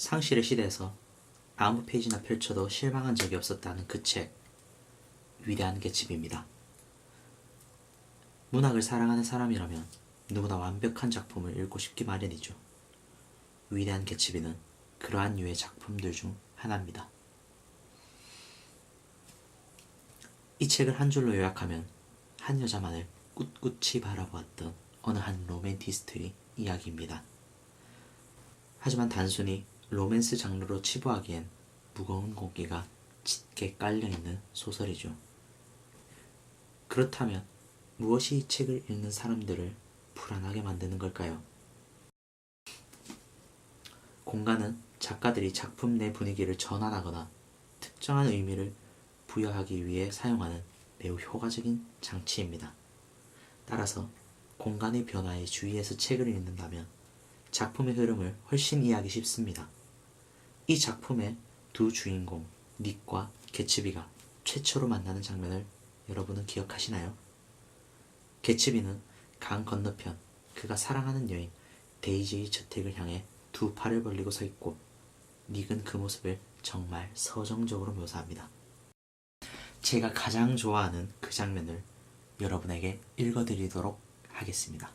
상실의 시대에서 아무 페이지나 펼쳐도 실망한 적이 없었다는 그 책, 위대한 개츠비입니다. 문학을 사랑하는 사람이라면 누구나 완벽한 작품을 읽고 싶기 마련이죠. 위대한 개츠비는 그러한 류의 작품들 중 하나입니다. 이 책을 한 줄로 요약하면 한 여자만을 꿋꿋이 바라보았던 어느 한 로맨티스트의 이야기입니다. 하지만 단순히 로맨스 장르로 치부하기엔 무거운 공기가 짙게 깔려있는 소설이죠. 그렇다면 무엇이 이 책을 읽는 사람들을 불안하게 만드는 걸까요? 공간은 작가들이 작품 내 분위기를 전환하거나 특정한 의미를 부여하기 위해 사용하는 매우 효과적인 장치입니다. 따라서 공간의 변화에 주의해서 책을 읽는다면 작품의 흐름을 훨씬 이해하기 쉽습니다. 이 작품의 두 주인공 닉과 개츠비가 최초로 만나는 장면을 여러분은 기억하시나요? 개츠비는 강 건너편 그가 사랑하는 여인 데이지의 저택을 향해 두 팔을 벌리고 서 있고 닉은 그 모습을 정말 서정적으로 묘사합니다. 제가 가장 좋아하는 그 장면을 여러분에게 읽어드리도록 하겠습니다.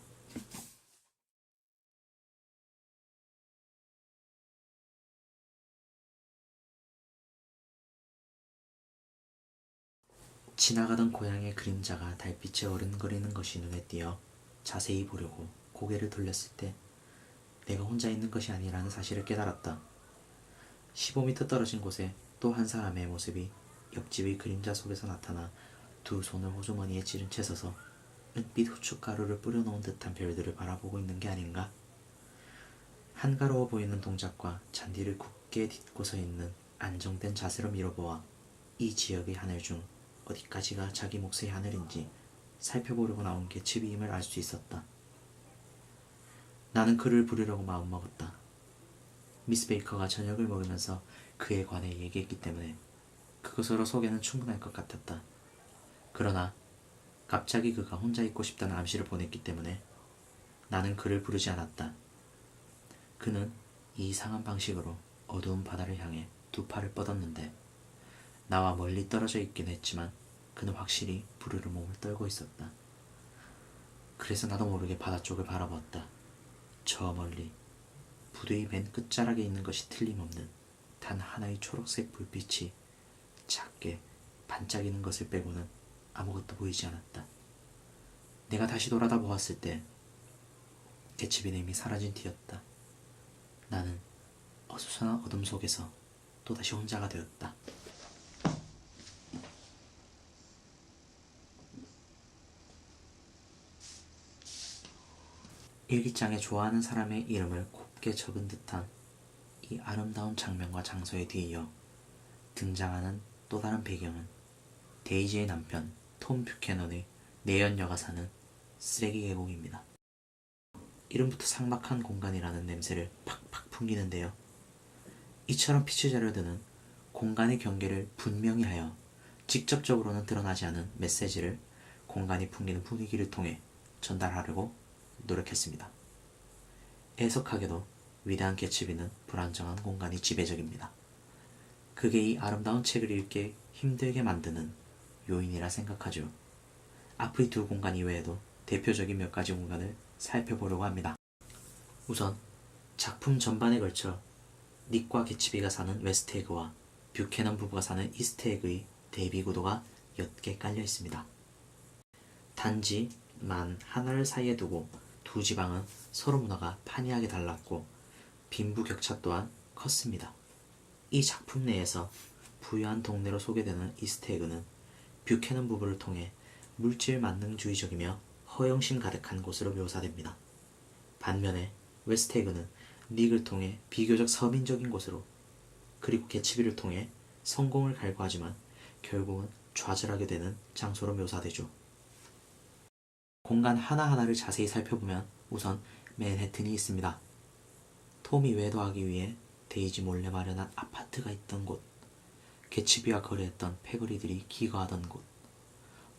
지나가던 고양이의 그림자가 달빛에 어른거리는 것이 눈에 띄어 자세히 보려고 고개를 돌렸을 때 내가 혼자 있는 것이 아니라는 사실을 깨달았다. 15m 떨어진 곳에 또 한 사람의 모습이 옆집의 그림자 속에서 나타나 두 손을 호주머니에 찌른 채 서서 은빛 후춧가루를 뿌려놓은 듯한 별들을 바라보고 있는 게 아닌가? 한가로워 보이는 동작과 잔디를 굳게 딛고 서 있는 안정된 자세로 미뤄보아 이 지역의 하늘 중 어디까지가 자기 몫의 하늘인지 살펴보려고 나온 개츠비임을 알 수 있었다. 나는 그를 부르려고 마음먹었다. 미스 베이커가 저녁을 먹으면서 그에 관해 얘기했기 때문에 그것으로 소개는 충분할 것 같았다. 그러나 갑자기 그가 혼자 있고 싶다는 암시를 보냈기 때문에 나는 그를 부르지 않았다. 그는 이상한 방식으로 어두운 바다를 향해 두 팔을 뻗었는데 나와 멀리 떨어져 있긴 했지만 그는 확실히 부르르 몸을 떨고 있었다. 그래서 나도 모르게 바다 쪽을 바라보았다. 저 멀리 부두의 맨 끝자락에 있는 것이 틀림없는 단 하나의 초록색 불빛이 작게 반짝이는 것을 빼고는 아무것도 보이지 않았다. 내가 다시 돌아다 보았을 때 개츠비는 이미 사라진 뒤였다. 나는 어수선한 어둠 속에서 또다시 혼자가 되었다. 일기장에 좋아하는 사람의 이름을 곱게 적은 듯한 이 아름다운 장면과 장소에 뒤이어 등장하는 또 다른 배경은 데이지의 남편 톰 뷰캐넌의 내연녀가 사는 쓰레기 계곡입니다. 이름부터 삭막한 공간이라는 냄새를 팍팍 풍기는데요. 이처럼 피츠제럴드는 공간의 경계를 분명히 하여 직접적으로는 드러나지 않은 메시지를 공간이 풍기는 분위기를 통해 전달하려고 노력했습니다. 애석하게도 위대한 개츠비는 불안정한 공간이 지배적입니다. 그게 이 아름다운 책을 읽기 힘들게 만드는 요인이라 생각하죠. 앞의 두 공간 이외에도 대표적인 몇 가지 공간을 살펴보려고 합니다. 우선 작품 전반에 걸쳐 닉과 개츠비가 사는 웨스트에그와 뷰캐넌 부부가 사는 이스트에그의 대비 구도가 옅게 깔려 있습니다. 단지 만 하나를 사이에 두고 두 지방은 서로 문화가 판이하게 달랐고 빈부격차 또한 컸습니다. 이 작품 내에서 부유한 동네로 소개되는 이스트에그는 뷰캐넌 부부를 통해 물질 만능주의적이며 허영심 가득한 곳으로 묘사됩니다. 반면에 웨스트에그는 닉을 통해 비교적 서민적인 곳으로 그리고 개츠비를 통해 성공을 갈구하지만 결국은 좌절하게 되는 장소로 묘사되죠. 공간 하나하나를 자세히 살펴보면 우선 맨해튼이 있습니다. 톰이 외도하기 위해 데이지 몰래 마련한 아파트가 있던 곳, 개츠비와 거래했던 패거리들이 기거하던 곳,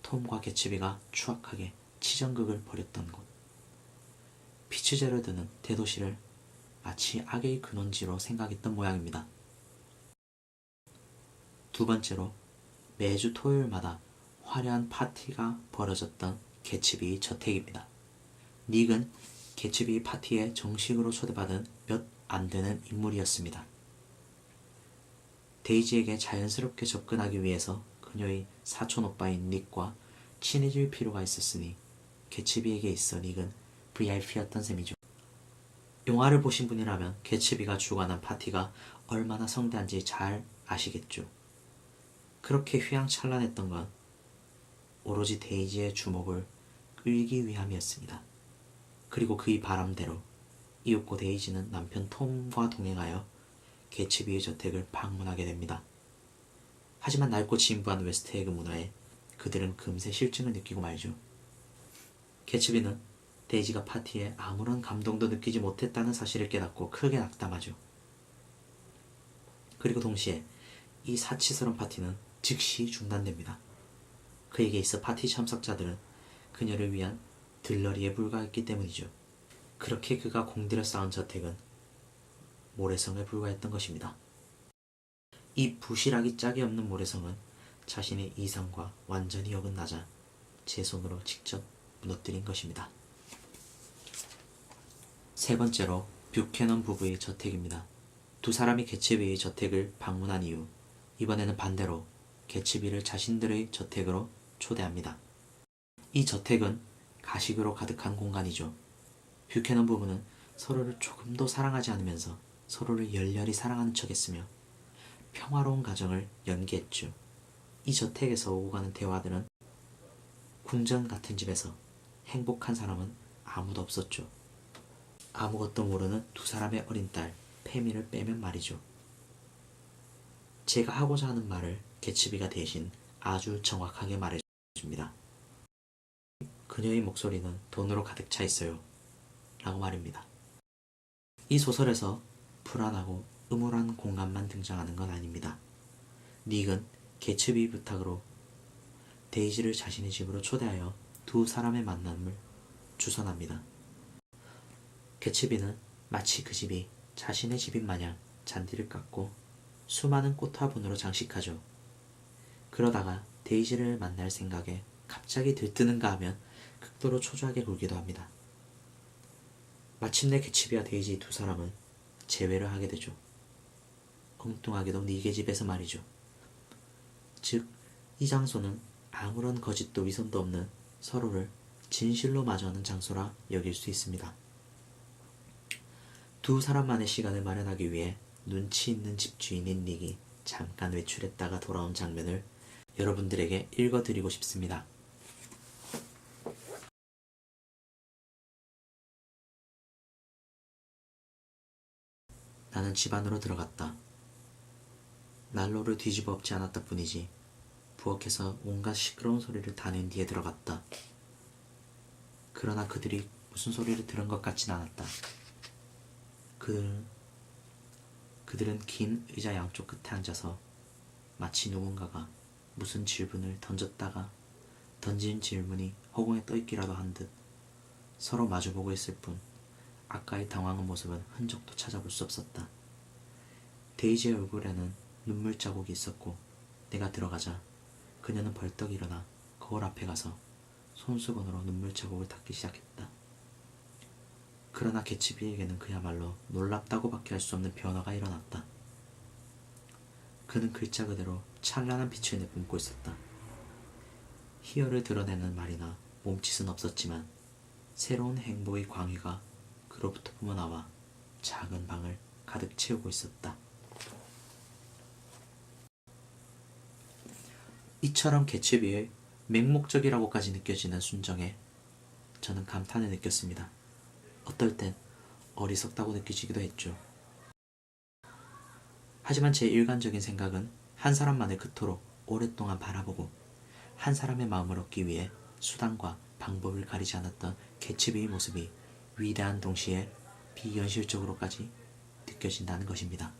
톰과 개츠비가 추악하게 치정극을 벌였던 곳. 피츠제럴드는 대도시를 마치 악의 근원지로 생각했던 모양입니다. 두 번째로, 매주 토요일마다 화려한 파티가 벌어졌던 개츠비의 저택입니다. 닉은 개츠비 파티에 정식으로 초대받은 몇 안 되는 인물이었습니다. 데이지에게 자연스럽게 접근하기 위해서 그녀의 사촌오빠인 닉과 친해질 필요가 있었으니 개츠비에게 있어 닉은 VIP였던 셈이죠. 영화를 보신 분이라면 개츠비가 주관한 파티가 얼마나 성대한지 잘 아시겠죠. 그렇게 휘황찬란했던 건 오로지 데이지의 주목을 끌기 위함이었습니다. 그리고 그의 바람대로 이윽고 데이지는 남편 톰과 동행하여 개츠비의 저택을 방문하게 됩니다. 하지만 낡고 진부한 웨스트에그 문화에 그들은 금세 실증을 느끼고 말죠. 개츠비는 데이지가 파티에 아무런 감동도 느끼지 못했다는 사실을 깨닫고 크게 낙담하죠. 그리고 동시에 이 사치스러운 파티는 즉시 중단됩니다. 그에게 있어 파티 참석자들은 그녀를 위한 들러리에 불과했기 때문이죠. 그렇게 그가 공들여 쌓은 저택은 모래성에 불과했던 것입니다. 이 부실하기 짝이 없는 모래성은 자신의 이상과 완전히 어긋나자 제 손으로 직접 무너뜨린 것입니다. 세 번째로, 뷰캐넌 부부의 저택입니다. 두 사람이 개츠비의 저택을 방문한 이후 이번에는 반대로 개츠비를 자신들의 저택으로 초대합니다. 이 저택은 가식으로 가득한 공간이죠. 뷰캐넌 부부는 서로를 조금도 사랑하지 않으면서 서로를 열렬히 사랑하는 척했으며 평화로운 가정을 연기했죠. 이 저택에서 오고 가는 대화들은 궁전 같은 집에서 행복한 사람은 아무도 없었죠. 아무것도 모르는 두 사람의 어린 딸 페미를 빼면 말이죠. 제가 하고자 하는 말을 개츠비가 대신 아주 정확하게 말해줍니다. 그녀의 목소리는 돈으로 가득 차 있어요. 라고 말입니다. 이 소설에서 불안하고 음울한 공간만 등장하는 건 아닙니다. 닉은 개츠비 부탁으로 데이지를 자신의 집으로 초대하여 두 사람의 만남을 주선합니다. 개츠비는 마치 그 집이 자신의 집인 마냥 잔디를 깎고 수많은 꽃화분으로 장식하죠. 그러다가 데이지를 만날 생각에 갑자기 들뜨는가 하면 극도로 초조하게 굴기도 합니다. 마침내 개츠비와 데이지 두 사람은 재회를 하게 되죠. 엉뚱하게도 닉의 집에서 말이죠. 즉, 이 장소는 아무런 거짓도 위선도 없는 서로를 진실로 마주하는 장소라 여길 수 있습니다. 두 사람만의 시간을 마련하기 위해 눈치 있는 집주인인 닉이 잠깐 외출했다가 돌아온 장면을 여러분들에게 읽어드리고 싶습니다. 나는 집 안으로 들어갔다. 난로를 뒤집어 엎지 않았다 뿐이지 부엌에서 온갖 시끄러운 소리를 다 낸 뒤에 들어갔다. 그러나 그들이 무슨 소리를 들은 것 같진 않았다. 그들은 긴 의자 양쪽 끝에 앉아서 마치 누군가가 무슨 질문을 던졌다가 던진 질문이 허공에 떠있기라도 한 듯 서로 마주보고 있을 뿐 아까의 당황한 모습은 흔적도 찾아볼 수 없었다. 데이지의 얼굴에는 눈물 자국이 있었고 내가 들어가자 그녀는 벌떡 일어나 거울 앞에 가서 손수건으로 눈물 자국을 닦기 시작했다. 그러나 개츠비에게는 그야말로 놀랍다고밖에 할 수 없는 변화가 일어났다. 그는 글자 그대로 찬란한 빛을 내뿜고 있었다. 희열을 드러내는 말이나 몸짓은 없었지만 새로운 행복의 광희가 그로부터 뿜어나와 작은 방을 가득 채우고 있었다. 이처럼 개츠비의 맹목적이라고까지 느껴지는 순정에 저는 감탄을 느꼈습니다. 어떨 땐 어리석다고 느껴지기도 했죠. 하지만 제 일관적인 생각은 한 사람만을 그토록 오랫동안 바라보고 한 사람의 마음을 얻기 위해 수단과 방법을 가리지 않았던 개츠비의 모습이 위대한 동시에 비현실적으로까지 느껴진다는 것입니다.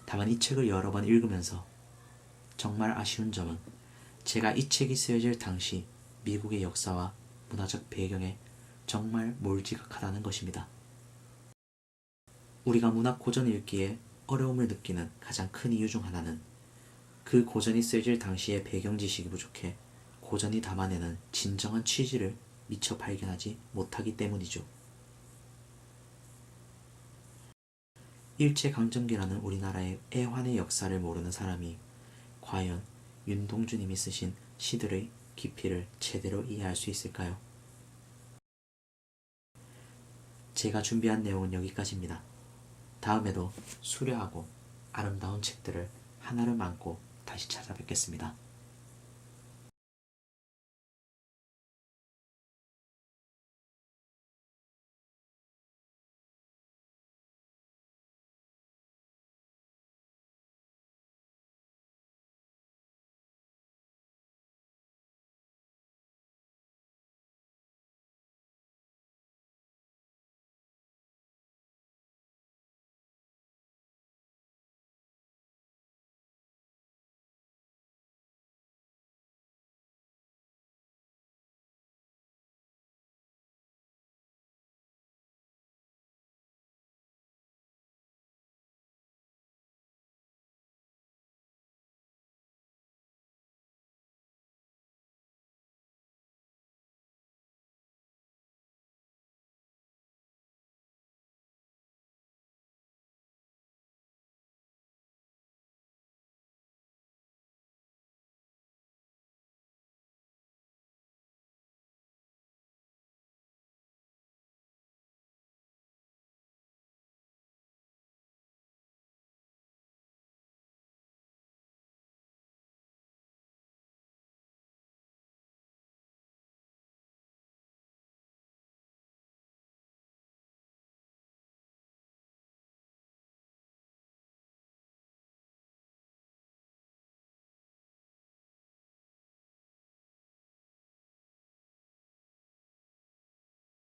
다만 이 책을 여러 번 읽으면서 정말 아쉬운 점은 제가 이 책이 쓰여질 당시 미국의 역사와 문화적 배경에 정말 몰지각하다는 것입니다. 우리가 문학 고전을 읽기에 어려움을 느끼는 가장 큰 이유 중 하나는 그 고전이 쓰여질 당시의 배경 지식이 부족해 고전이 담아내는 진정한 취지를 미처 발견하지 못하기 때문이죠. 일제강점기라는 우리나라의 애환의 역사를 모르는 사람이 과연 윤동주님이 쓰신 시들의 깊이를 제대로 이해할 수 있을까요? 제가 준비한 내용은 여기까지입니다. 다음에도 수려하고 아름다운 책들을 하나를 안고 다시 찾아뵙겠습니다.